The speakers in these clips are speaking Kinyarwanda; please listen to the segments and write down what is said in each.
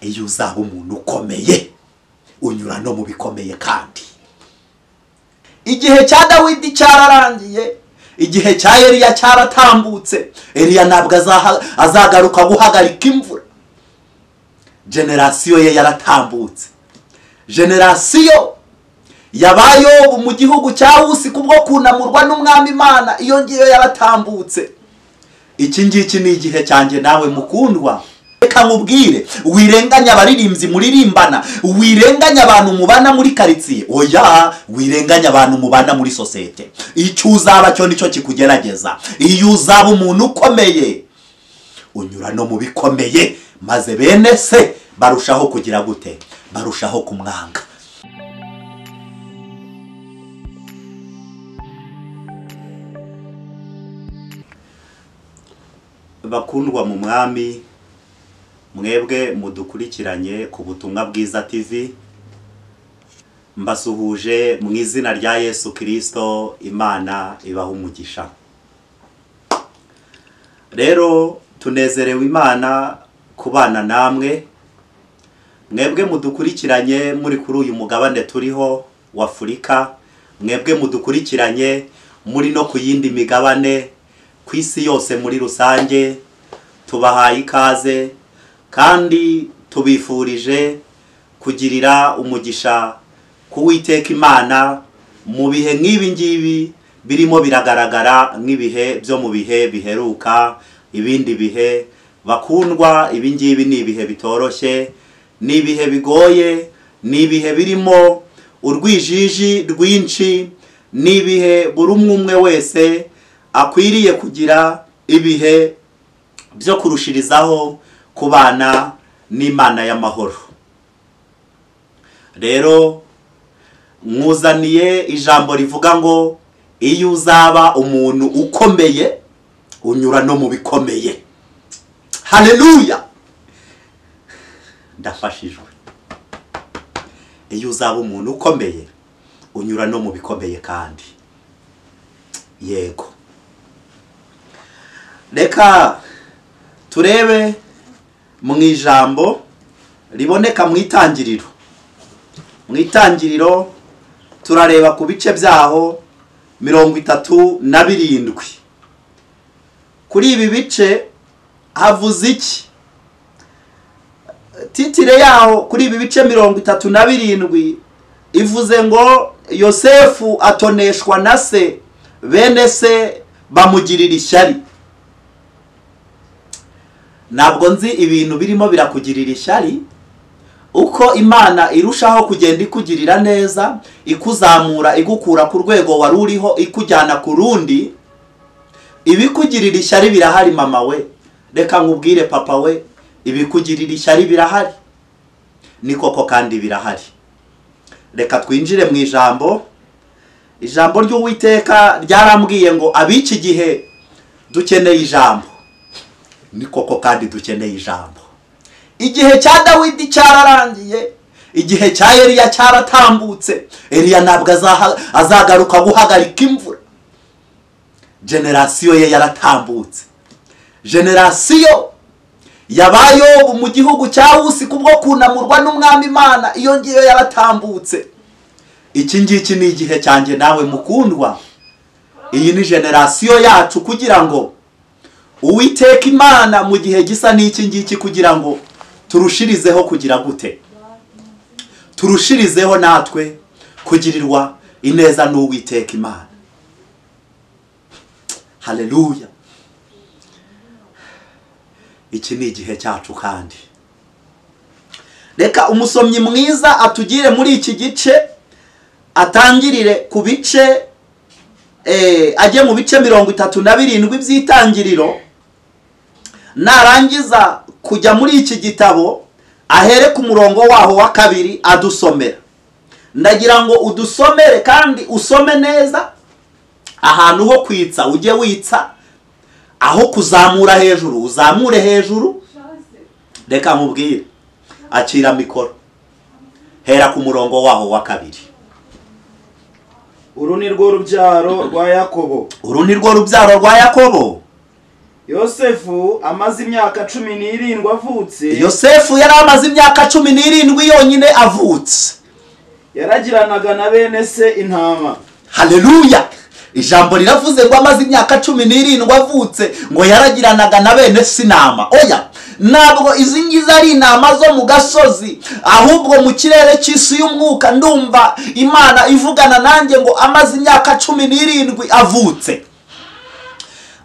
iyo uzaba umuntu ukomeye unyura no mubikomeye kandi. Igihe cya Dawidi cyararangiye, igihe cya Eliya cyaratambutse. Eliya ntabwo azagaruka guhagarika imvura. Generasiyo ye yaratambutse. Generasiyo yabayo mu gihugu cya Usi kubwo kunamurwa n'umwami Imana, iyo ngiyo yaratambutse. Iki ngiki ni igihe cyanjye nawe mukundwa. Reka nkubwire, wirenganya abaririmbyi muririmbana, wirenganya abantu mubana muri karitsiye, oya, wirenganya abantu mubana muri sosiyete. Icyo uzaba cyo nicyo kikugerageza. Iyo uzaba umuntu ukomeye unyura no mubikomeye, maze bene se barushaho kugira gute? Barushaho kumwanga. Bakundwa mu mwami, mwebwe mudukurikiranye ku Butumwa Bwiza TV, mbasuhuje mu izina rya Yesu Kristo. Imana ibaha umugisha. Rero tunezerewe Imana kubana namwe, mwebwe mudukurikiranye muri kuri uyu mugabane turiho wa Afurika, mwebwe mudukurikiranye muri no ku yindi migabane ku isi yose muri rusange, tubahaye ikaze kandi tubifurije kugirira umugisha kuwiteka Imana mu bihe nk'ibi ngibi birimo biragaragara nk'ibihe byo mu bihe biheruka. Ibindi bihe bakundwa, ibi ngibi ni ibihe bitoroshye, ni ibihe bigoye, ni ibihe birimo urwijiji rwinshi, ni ibihe buri umwe wese akwiriye kugira ibihe byo kurushirizaho kubana n'Imana y'amahoro. Rero mwuzaniye ijambo rivuga ngo iyo uzaba umuntu ukomeye unyura no mubikomeye. Haleluya! Ndafashijwe. Iyo uzaba umuntu ukomeye unyura no mubikomeye kandi. Yego. Reka turebe mu ijambo riboneka mu itangiriro. Mu itangiriro turareba ku bice byaho 37. Kuri ibi bice havuze iki? Titire yaho kuri ibi bice 37 ivuze ngo Yosefu atoneshwa na se, bene se bamugirira ishyari. Ntabwo nzi ibintu birimo birakugirira ishyari, uko Imana irushaho kugenda ikugirira neza, ikuzamura, igukura ku rwego wari uriho ikujyana ku rundi. Ibikugirira ishyari birahari mama we, reka nkubwire papa we, ibikugirira ishyari birahari. Ni koko kandi birahari. Reka twinjire mu ijambo. Ijambo ry'Uwiteka ryarambwiye ngo ab'iki gihe dukeneye ijambo. Ni koko kandi dukeneye ijambo. Igihe cya Dawidi cyararangiye, igihe cya Eliya cyaratambutse. Eliya ntabwo azagaruka guhagarika imvura. Generasiyo ye yaratambutse. Generasiyo yabayo mu gihugu cya Usi kubwo kunamurwa n'umwami Imana, iyo ngiyo yaratambutse. Iki ngiki ni igihe cyanjye nawe mukundwa. Iyi ni generasiyo yacu kugira ngo Uwiteka Imana mu gihe gisa n'iki ngiki kugira ngo turushirizeho kugira gute? Turushirizeho natwe kugirirwa ineza n'Uwiteka Imana. Haleluya! Iki ni igihe cyacu kandi. Reka umusomyi mwiza atugire muri iki gice, atangirire ku bice ajye mu bice 37 by'itangiriro. Narangiza kujya muri iki gitabo ahere ku murongo waho wa 2 adusomera. Ndagira ngo udusomere kandi usome neza, ahantu ho kwitsa ujye witsa, aho kuzamura hejuru uzamure hejuru. Reka nkubwire, akira mikoro, hera ku murongo waho wa 2. Uru ni rwo rubyaro rwa Yakobo. Uru ni rwo rubyaro rwa Yakobo. Yosefu amaze imyaka 17 avutse. Yosefu yari amaze imyaka 17 yonyine avutse. Yaragiranaga na bene se intama. Haleluya. Ijambo riravuze ngo amaze imyaka 17 avutse ngo yaragiranaga na bene se intama. Oya, ntabwo izi ngizi ari intama zo mu gasozi, ahubwo mu kirere cy'isi y'umwuka ndumva Imana ivugana nanjye ngo amaze imyaka 17 avutse.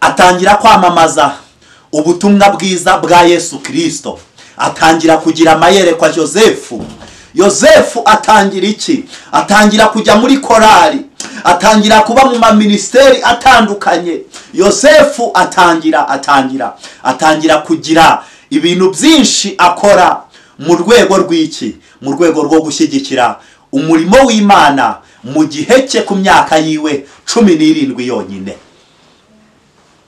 Atangira kwamamaza ubutumwa bwiza bwa Yesu Kristo. Atangira kugira amayerekwa Yosefu. Yosefu atangira iki? Atangira kujya muri korali, atangira kuba mu maministeri atandukanye. Yosefu atangira kugira ibintu byinshi akora mu rwego rw'iki? Mu rwego rwo gushyigikira umurimo w'Imana mu gihe cye ku myaka yiwe 17 yonyine.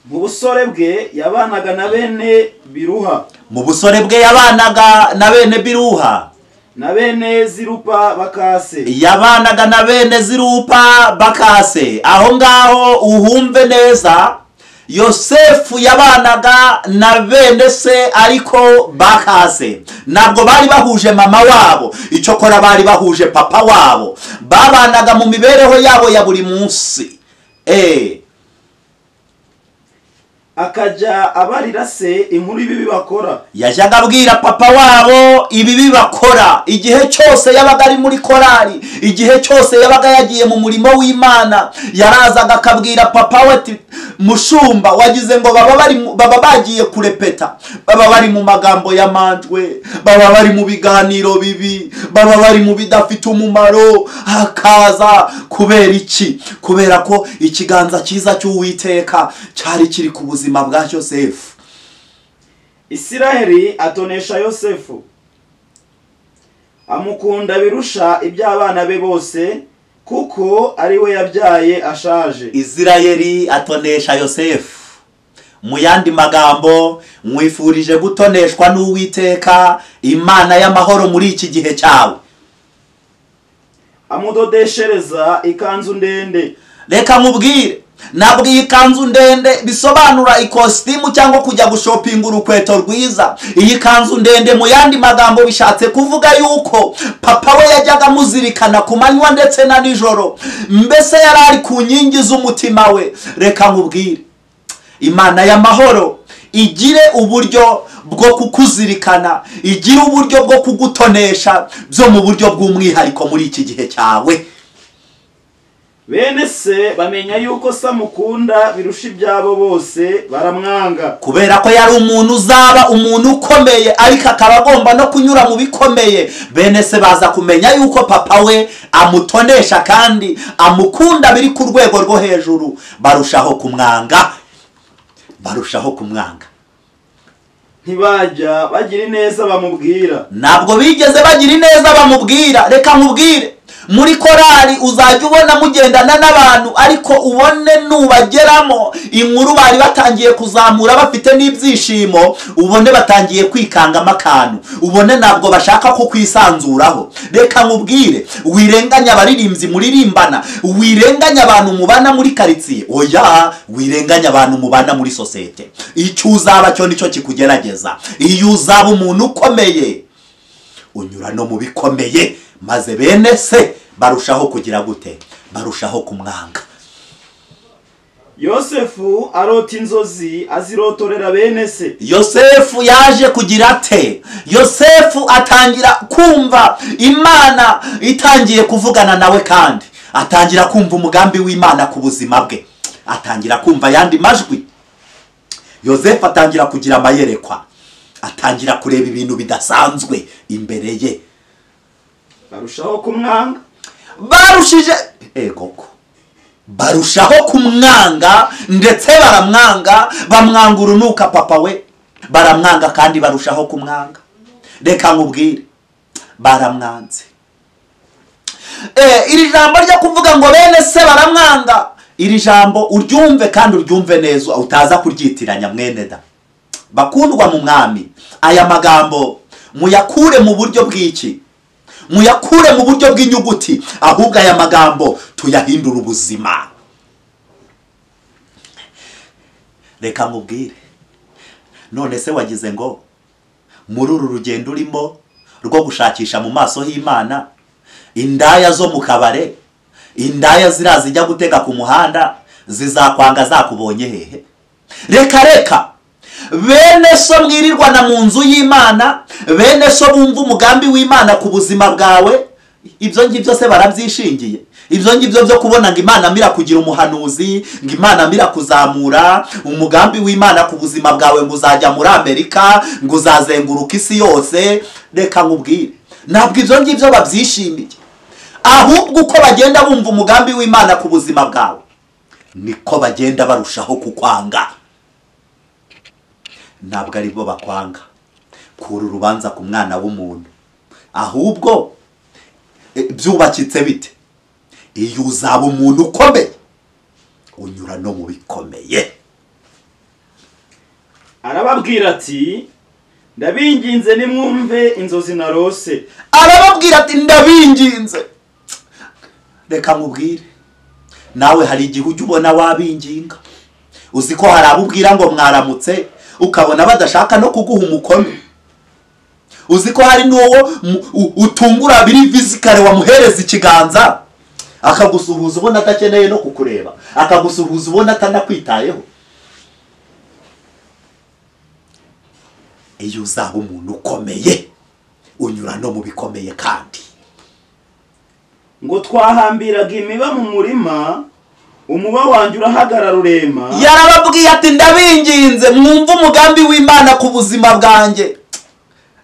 Mu busore bwe yabanaga na bene Biruha. Mu busore bwe yabanaga na bene Biruha. Na bene Zirupa Bakase. Yabanaga na bene Zirupa Bakase. Aho ngaho uhumve neza, Yosefu yabanaga na bene se ariko Bakase. Ntabwo bari bahuje mama wabo, icyo kora bari bahuje papa wabo. Babanaga mu mibereho yabo ya buri munsi. Akajya abarira se inkuru ibibi bakora. Yajyaga abwira papa wabo ibibi bakora igihe cyose yabaga ari muri korali, igihe cyose yabaga yagiye mu murimo w'Imana. Yarazaga akabwira papa we ati, mushumba wagize ngo baba bagiye kurepeta, baba bari mu magambo yamanjwe, baba bari mu biganiro bibi, baba bari mu bidafite umumaro. Hakaza kubera iki? Kubera ko ikiganza cyiza cy'Uwiteka cyari kiri ku buzima bwa Yosefu. Isiraheli atonesha Yosefu, amukunda birusha iby'abana be bose, kuko ari we yabyaye ashaje. Isiraheli atonesha Yosefu. Mu yandi magambo, mwifurije gutoneshwa n'Uwiteka, Imana y'amahoro muri iki gihe cyawe. Amudodeshereza ikanzu ndende. Reka nkubwire, ntabwo iyi kanzu ndende bisobanura ikositimu cyangwa kujya gushopinga urukweto rwiza. Iyi kanzu ndende mu yandi magambo bishatse kuvuga yuko papa we yajyaga amuzirikana ku manywa ndetse na nijoro, mbese yari ari ku nkingi z'umutima we. Reka nkubwire, Imana y'amahoro igire uburyo bwo kukuzirikana, igire uburyo bwo kugutonesha byo mu buryo bw'umwihariko muri iki gihe cyawe. Bene se bamenya yuko samukunda birusha ibyabo bose, baramwanga. Kubera ko yari umuntu uzaba umuntu ukomeye, ariko akaba agomba no kunyura mu bikomeye. Bene se baza kumenya yuko papa we amutonesha kandi amukunda biri ku rwego rwo hejuru. Barushaho kumwanga. Ntibajya bagira ineza bamubwira. Ntabwo bigeze bagira ineza bamubwira. Reka nkubwire, muri korali uzajya ubona mugendana n'abantu, ariko ubone nubageramo inkuru bari batangiye kuzamura bafite n'ibyishimo, ubone batangiye kwikangamo akantu, ubone ntabwo bashaka ko kwisanzuraho. Reka nkubwire, wirenganya abaririmbyi muririmbana, wirenganya abantu mubana muri karitsiye, oya, wirenganya abantu mubana muri sosiyete. Icyo uzaba cyo nicyo kikugerageza. Iyo uzaba umuntu ukomeye, unyura no mu bikomeye, maze bene se barushaho kugira gute? Barushaho kumwanga. Yosefu arota inzozi azirotorera bene se. Yosefu yaje kugira ate? Yosefu atangira kumva Imana itangiye kuvugana nawe, kandi atangira kumva umugambi w'Imana ku buzima bwe. Atangira kumva yandi majwi. Yosefu atangira kugira amayerekwa, atangira kureba ibintu bidasanzwe imbere ye. Barushaho kumwanga. Barushaho kumwanga, ndetse baramwanga, bamwanga urunuka papa we. Baramwanga kandi barushaho kumwanga. Reka nkubwire, baramwanze. Iri jambo ryo kuvuga ngo bene se baramwanga, iri jambo uryumve kandi uryumve neza, utaza kuryitiranya mwene da. Bakundwa mu mwami, aya magambo muyakure mu buryo bw'iki? Muyakure mu buryo bw'inyuguti, ahubwo aya magambo tuyahindura ubuzima. Reka nkubwire, none se wagize ngo muri uru rugendo urimo rwo gushakisha mu maso h'Imana, indaya zo mu kabare, indaya zijya gutega ku muhanda zizakwanga zakubonye hehe? Reka bene so mwirirwana mu nzu y'Imana, bene so bumva umugambi w'Imana ku buzima bwawe, ibyo ngibyo se barabyishingiye? Ibyo ngibyo byo kubona ngo Imana mira kugira umuhanuzi, ngo Imana mira kuzamura umugambi w'Imana ku buzima bwawe, ngo uzajya muri Amerika, ngo uzazenguruka isi yose, reka nkubwire, ntabwo ibyo ngibyo babyishimiye. Ahubwo uko bagenda bumva umugambi w'Imana ku buzima bwawe, niko bagenda barushaho kukwanga. Ntabwo ari bo bakwanga, kura urubanza ku mwana w'umuntu. Ahubwo byubakitse bite? Iyo uzaba umuntu ukomeye, unyura no mu bikomeye. Arababwira ati ndabinginze nimwumve inzozi narose. Arababwira ati ndabinginze. Reka nkubwire, nawe hari igihe ujya ubona wabinginga. Uzi ko hari abubwira ngo mwaramutse, ukabona badashaka no kuguha umukono. Uzi ko hari n'uwo utungura biri fizikale wamuhereza ikiganza, akagusuhuza ubona atakeneye no kukureba, akagusuhuza ubona atanakwitayeho. Iyo uzaba umuntu ukomeye, unyura no mu bikomeye kandi. Ngo twahambiraga imiba mu murima, umuba wanjye urahagarara urema. Yarababwiye ati ndabinginze mwumve umugambi w'Imana ku buzima bwanjye.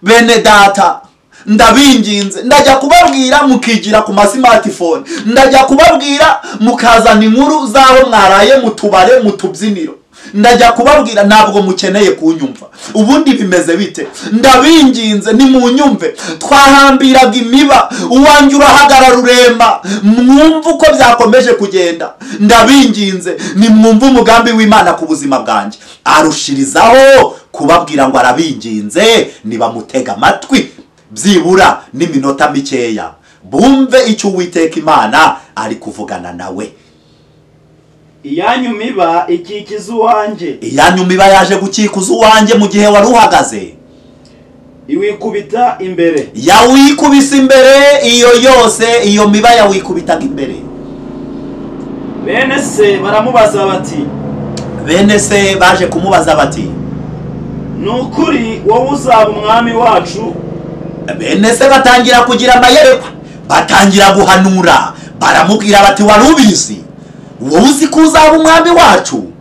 Bene data, ndabinginze, ndajya kubabwira mukigira ku smartphone, ndajya kubabwira mukazana inkuru zaho mwaraye mu tubare mu tubyiniro, ndajya kubabwira ntabwo mukeneye kunyumva. Ubundi bimeze bite? Ndabinginze nimunyumve, twahambiraga imiba, uwanjye urahagarara urema, mwumve uko byakomeje kugenda. Ndabinginze nimwumve umugambi w'Imana ku buzima bwanjye. Arushirizaho kubabwira ngo arabinginze, nibamutega amatwi byibura n'iminota mikeya, bumve icyo Uwiteka Imana ari kuvugana nawe. Iyanyu miba ikikiza uwanjye. Iyanyu miba yaje gukikuza uwanjye mu gihe wari uhagaze. Iwikubita imbere. Yawikubise imbere, iyo yose iyo miba yawikubitaga imbere. Bene se baramubaza bati. Bene se baje kumubaza bati, nukuri wowe uzaba umwami wacu? Bene se batangira kugira amayerekwa, batangira guhanura, baramubwira bati wari ubizi? Wowe uzi ko uzaba umwami wacu?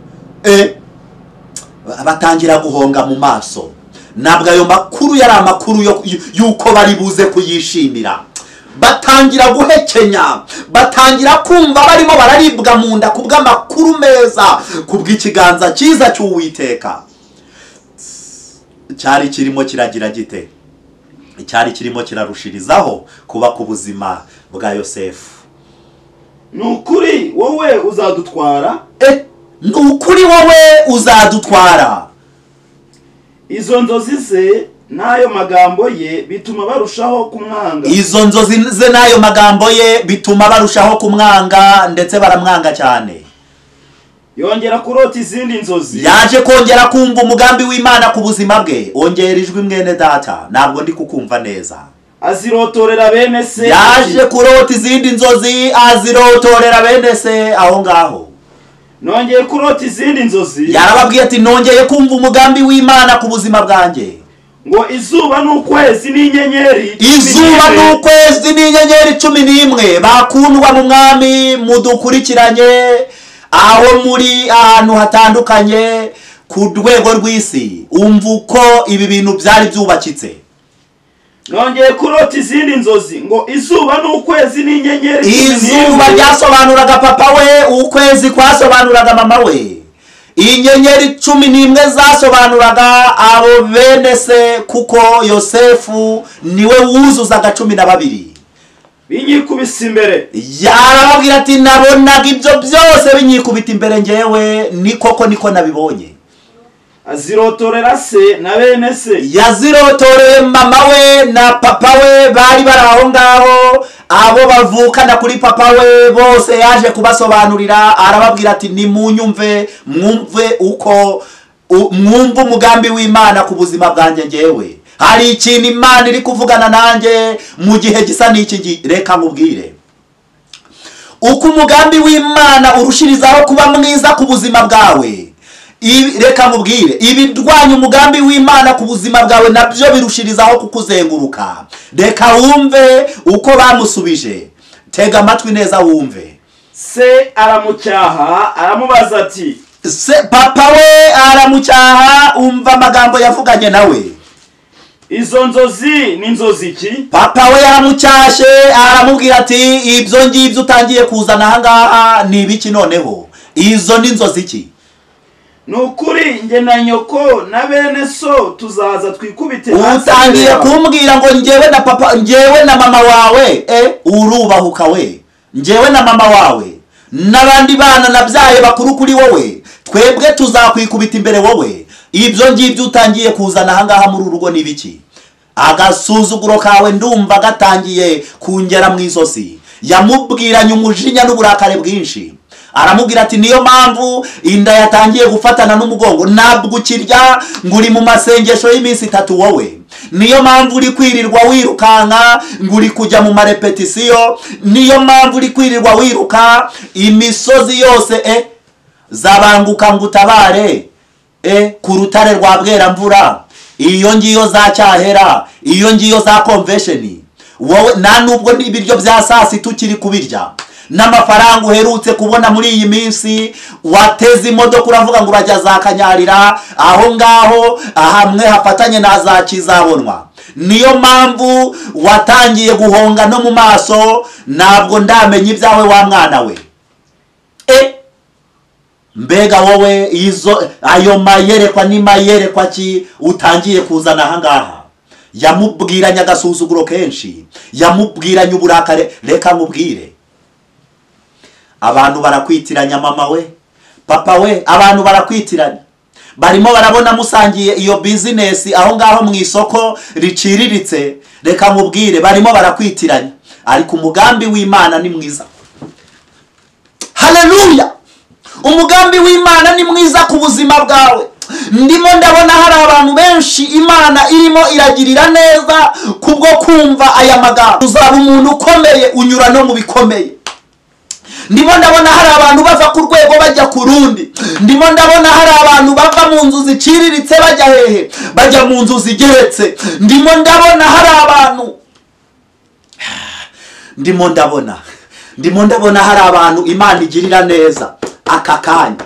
Batangira guhonga mu maso. Ntabwo ayo makuru yari amakuru yuko bari buze kuyishimira. Batangira guhekenya, batangira kumva barimo bararibwa mu nda kubw'amakuru meza, kubw'ikiganza cyiza cy'Uwiteka. Cyari kirimo kiragira gite? Cyari kirimo kirarushirizaho kuba ku buzima bwa Yosefu. Nukuri wowe uzadutwara? Nukuri wowe uzadutwara. Izo nzozi ze n'ayo magambo ye bituma barushaho kumwanga. Izo nzozi ze n'ayo magambo ye bituma barushaho kumwanga, ndetse baramwanga cyane. Yongera kurota izindi nzozi. Yaje kongera kumva umugambi w'Imana ku buzima bwe. Ongera ijwi mwene data, ntabwo ndi kukumva neza. Azirotorera bene se. Yaje kurota izindi nzozi, azirotorera bene se aho ngaho. Nongeye kurota izindi nzozi. Yarababwiye ati nongeye kumva umugambi w'Imana ku buzima bwanjye. Ngo izuba n'ukwezi n'inyenyeri. Izuba n'ukwezi n'inyenyeri 11 bakundwa mu mwami mudukurikiranye aho muri ahantu hatandukanye ku rwego rw'isi. Umva uko ibi bintu byari byubakitse. Nongeye kurota izindi nzozi ngo izuba n'ukwezi n'inyenyeri. Izuba ryasobanuraga papa we, ukwezi kwasobanuraga mama we, inyenyeri 11 zasobanuraga abo bene se, kuko Yosefu niwe wuzuzaga 12. Binyikubise imbere. Yarababwira ati nabonaga ibyo byose binyikubita imbere ngewe, ni koko niko nabibonye. Azirotorera se na bene se. Yazirotoreye mama we na papa we bari baraho ngaho, abo bavukana kuri papa we bose yaje kubasobanurira. Arababwira ati nimunyumve, mwumve uko mwumva umugambi w'Imana ku buzima bwanjye ngewe. Hari ikintu Imana iri kuvugana nanjye mu gihe gisa n'iki. Reka nkubwire, uko umugambi w'Imana urushirizaho kuba mwiza ku buzima bwawe, reka nkubwire, ibirwanya umugambi w'Imana ku buzima bwawe nabyo birushirizaho kukuzenguruka. Reka wumve uko bamusubije. Tega amatwi neza wumve. Se aramucyaha aramubaza ati, papa we aramucyaha. Umva amagambo yavuganye nawe. izo nzozi ni inzozi ki? Papa we yaramucyashe aramubwira ati, ibyo ngibyo utangiye kuzana aha ngaha ni ibiki noneho? Izo ni inzozi ki? Nukuri nge na nyoko na bene so tuzaza twikubite hasi. Utangiye kumbwira ngo ngewe na papa, ngewe na mama wawe, urubahuka we. Ngewe na mama wawe n'abandi bana nabyaye bakuru kuri wowe, twebwe tuzakwikubita imbere wowe. Ibyo ngibyo utangiye kuzana aha ngaha muri urugo ni biki? Agasuzuguro kawe ndumva gatangiye kungera mu izosi. Yamubwiranye umujinya n'uburakare bwinshi. Aramubwira ati, niyo mpamvu inda yatangiye gufatana n'umugongo. Ntabwo ukirya ngo uri mu masengesho y'iminsi 3 wowe. Niyo mpamvu uri kwirirwa wirukanka ngo uri kujya mu marepetisiyo. Niyo mpamvu uri kwirirwa wiruka imisozi yose zabanguka ngo utabare ku rutare rwa Bweramvura. Iyo ngiyo za Cyahera, iyo ngiyo za convention. Wowe nta nubwo n'ibiryo bya sasi tukiri kubirya. N'amafaranga uherutse kubona muri iyi minsi, wateze imodoka uravuga ngo urajya za Kanyarira, aho ngaho ahamwe hafatanye na za Kizabonwa. Niyo mpamvu watangiye guhonga no mu maso. Ntabwo ndamenya ibyawe wa mwana we. Mbega wowe ayo mayerekwa ni mayerekwa ki utangiye kuzana aha ngaha? Yamubwiranye agasuzuguro kenshi, yamubwiranye uburakare. Reka nkubwire, abantu barakwitiranya mama we, papa we, abantu barakwitiranya. Barimo barabona musangiye iyo business aho ngaho mu isoko riciriritse. Reka nkubwire, barimo barakwitiranya, ariko umugambi w'Imana ni mwiza. Haleluya! Umugambi w'Imana ni mwiza ku buzima bwawe. Ndimo ndabona hari abantu benshi Imana irimo iragirira neza kubwo kumva aya magambo. Uzaba umuntu ukomeye, unyura no mubikomeye. Ndimo ndabona hari abantu bava ku rwego bajya ku rundi. Ndimo ndabona hari abantu bava mu nzu ziciriritse bajya hehe? Bajya mu nzu zigeretse. Ndimo ndabona hari abantu ndimo ndabona hari abantu Imana igirira neza aka kanya.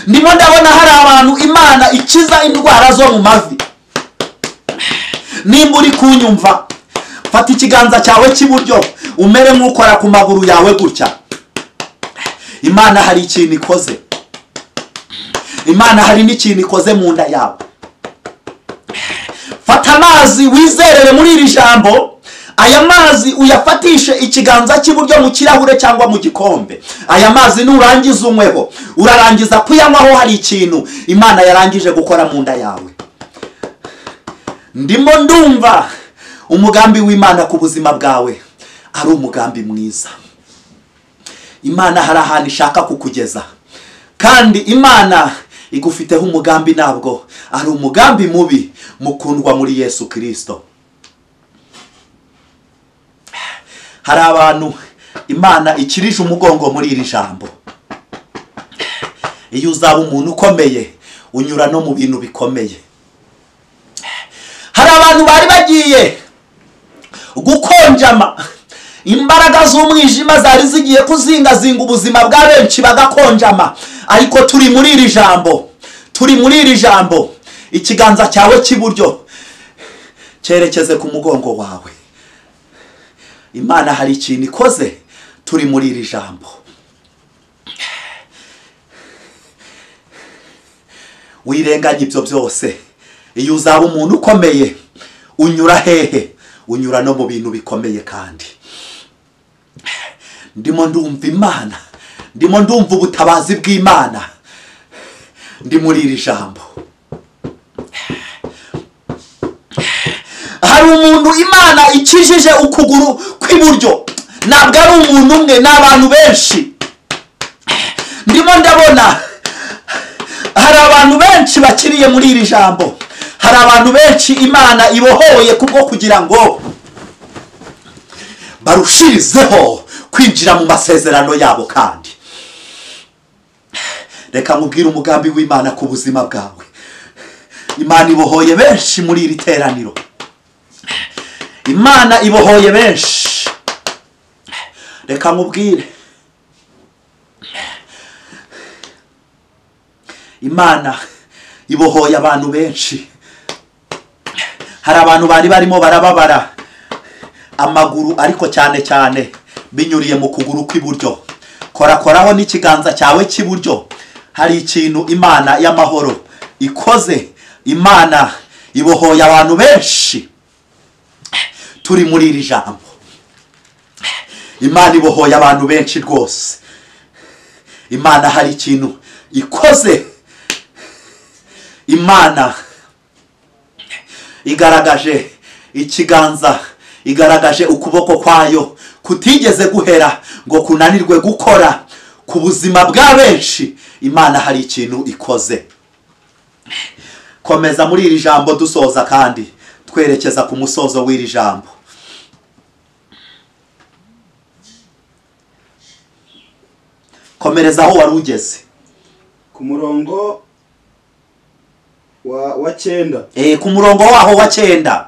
Ndimo ndabona hari abantu Imana ikiza indwara zo mu mavi. Nimba uri kunyumva, fata ikiganza cyawe cy'iburyo umere nk'ukora ku maguru yawe gutya. Imana hari ikintu ikoze. Imana hari n'ikintu ikoze mu nda yawe. Fata amazi wizerere muri iri jambo. Aya mazi uyafatishe ikiganza cy'iburyo mu kirahure cyangwa mu gikombe. Aya mazi nurangiza unyweho, urarangiza kuyanywaho hari ikintu Imana yarangije gukora mu nda yawe. Ndimo ndumva umugambi w'Imana ku buzima bwawe ari umugambi mwiza. Imana hari ahantu ishaka kukugeza, kandi Imana igufiteho umugambi, ntabwo ari umugambi mubi, mukundwa muri Yesu Kristo. Hari abantu Imana ikirije umugongo muri iri jambo. Iyo uzaba umuntu ukomeye, unyura no mu bintu bikomeye. Hari abantu bari bagiye gukonjama, imbaraga z'umwijima zari zigiye kuzingazinga ubuzima bwa benshi bagakonjama. Ariko turi muri iri jambo, ikiganza cyawe cy'iburyo cyerekeze ku mugongo wawe. Imana hari ikintu ikoze, turi muri iri jambo. Wirenganya ibyo byose. Iyo uzaba umuntu ukomeye, unyura hehe? Unyura no mu bintu bikomeye. Kandi ndimo ndumva Imana, ndimo ndumva ubutabazi bw'Imana. Ndi muri iri jambo. Hari umuntu Imana ikijije ukuguru kw'iburyo. Ntabwo ari umuntu umwe, n'abantu benshi. ndimo ndabona hari abantu benshi bakiriye muri iri jambo, hari abantu benshi Imana ibohoye kubwo kugira ngo barushirizeho kwinjira mu masezerano yabo. Kandi reka nkubwire umugambi w'Imana ku buzima bwawe. Imana ibohoye benshi muri iri teraniro, Imana ibohoye benshi. Reka nkubwire, Imana ibohoye abantu benshi. Hari abantu bari barimo barababara amaguru, ariko cyane cyane binyuriye mu kuguru kw'iburyo. Koraho n'ikiganza cyawe cy'iburyo, hari ikintu Imana y'amahoro ikoze. Imana ibohoye abantu benshi turi muri iri jambo. Imana ibohoye abantu benshi rwose. Imana hari ikintu ikoze. Imana igaragaje ikiganza, igaragaje ukuboko kwayo kutigeze guhera ngo kunanirwe gukora ku buzima bwa benshi. Imana hari ikintu ikoze. Komeza muri iri jambo dusoza kandi twerekeza ku musozo w'iri jambo. Komereza aho wari ugeze ku murongo wa 9. Ku murongo waho wa 9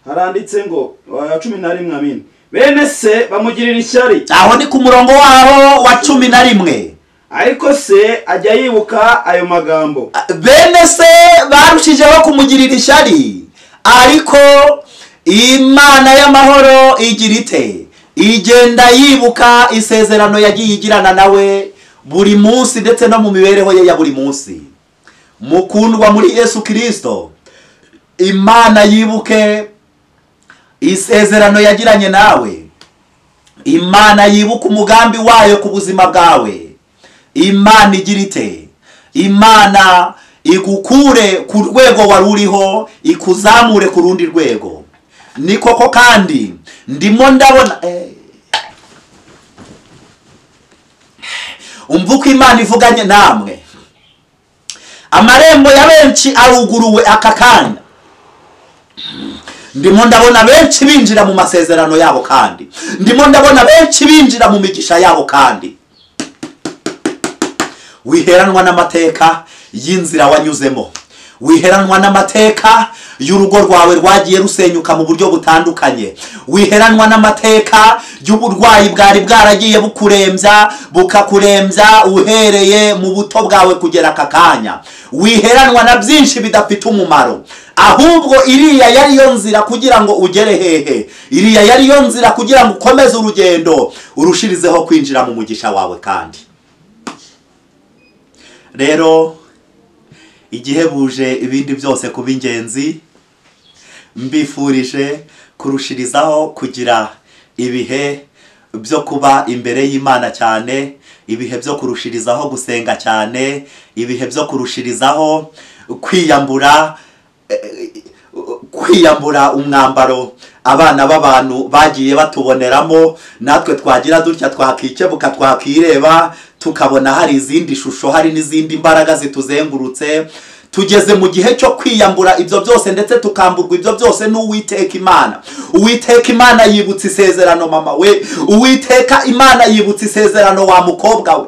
haranditse ngo wa 11. Amin. Bene se bamugirira ishyari. Aho ni ku murongo waho wa 11. Ariko se ajya yibuka ayo magambo. Bene se barushijeho kumugirira ishyari, ariko Imana y'amahoro igira ite? Igenda yibuka isezerano yagiye igirana nawe buri munsi, ndetse no mu mibereho ye ya buri munsi. Mukundwa muri Yesu Kristo, Imana yibuke isezerano yagiranye nawe. Imana yibuka umugambi wayo ku buzima bwawe. Imana igira ite? Imana igukure ku rwego wari uriho, ikuzamure ku rundi rwego. Ni koko kandi ndimo ndabona umva uko Imana ivuganye namwe. Amarembo ya benshi aruguruwe aka kanya. Ndimo ndabona benshi binjira mu masezerano yabo, kandi ndimo ndabona benshi binjira mu migisha yabo. Kandi wiheranwa n'amateka y'inzira wanyuzemo, wiheranwa n'amateka y'urugo rwawe rwagiye rusenyuka mu buryo butandukanye, wiheranwa n'amateka y'uburwayi bwari bwaragiye bukurembya bukakurembya uhereye mu buto bwawe kugera aka kanya, wiheranwa na byinshi bidafite umumaro. Ahubwo iriya yari yo nzira kugira ngo ugere hehe? Iriya yari yo nzira kugira ngo ukomeze urugendo urushirizeho kwinjira mu mugisha wawe. Kandi rero igihe buje ibindi byose kuba ingenzi, mbifurije kurushirizaho kugira ibihe byo kuba imbere y'Imana cyane, ibihe byo kurushirizaho gusenga cyane, ibihe byo kurushirizaho kwiyambura umwambaro abana b'abantu bagiye batuboneramo. Natwe twagira dutya twakikebuka, twakireba, tukabona hari izindi shusho, hari n'izindi mbaraga zituzengurutse. Tugeze mu gihe cyo kwiyambura ibyo byose, ndetse tukamburwa ibyo byose n'Uwiteka Imana. Uwiteka Imana yibutse isezerano mama we, Uwiteka Imana yibutse isezerano wa mukobwa we.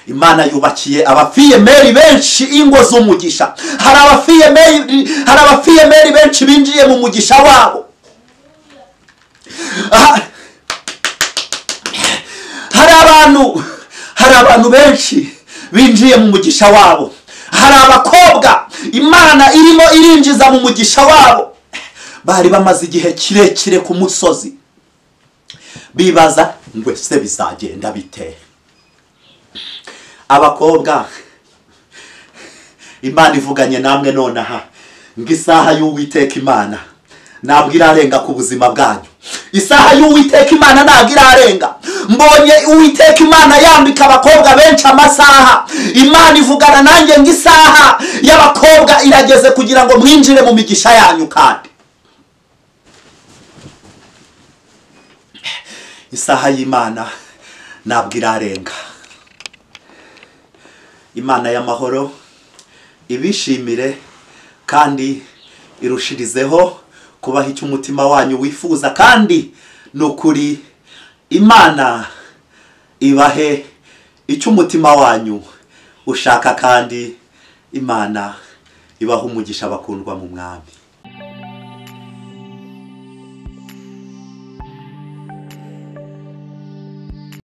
Imana yubakiye abafiyemeri benshi ingo z'umugisha. Hari abafiyemeri benshi binjiye mu mugisha wabo. Hari abantu benshi binjiye mu mugisha wabo. Hari abakobwa Imana irimo irinjiza mu mugisha wabo. Bari bamaze igihe kirekire ku musozi bibaza ngo ese bizagenda bite. Abakobwa, Imana ivuganye namwe nonaha ngo isaha y'Uwiteka Imana ntabwo irarenga ku buzima bwanyu. Isaha y'Uwiteka Imana ntabwo irarenga. Mbonye Uwiteka Imana yambika abakobwa benshi amasaha. Imana ivugana nanjye ngo isaha y'abakobwa irageze kugira ngo mwinjire mu migisha yanyu. Kandi isaha y'Imana ntabwo irarenga. Imana y'amahoro ibishimire kandi irushirizeho kubaha icyo umutima wanyu wifuza, kandi nukuri Imana ibahe icyo umutima wanyu ushaka, kandi Imana ibaha umugisha bakundwa mu mwami.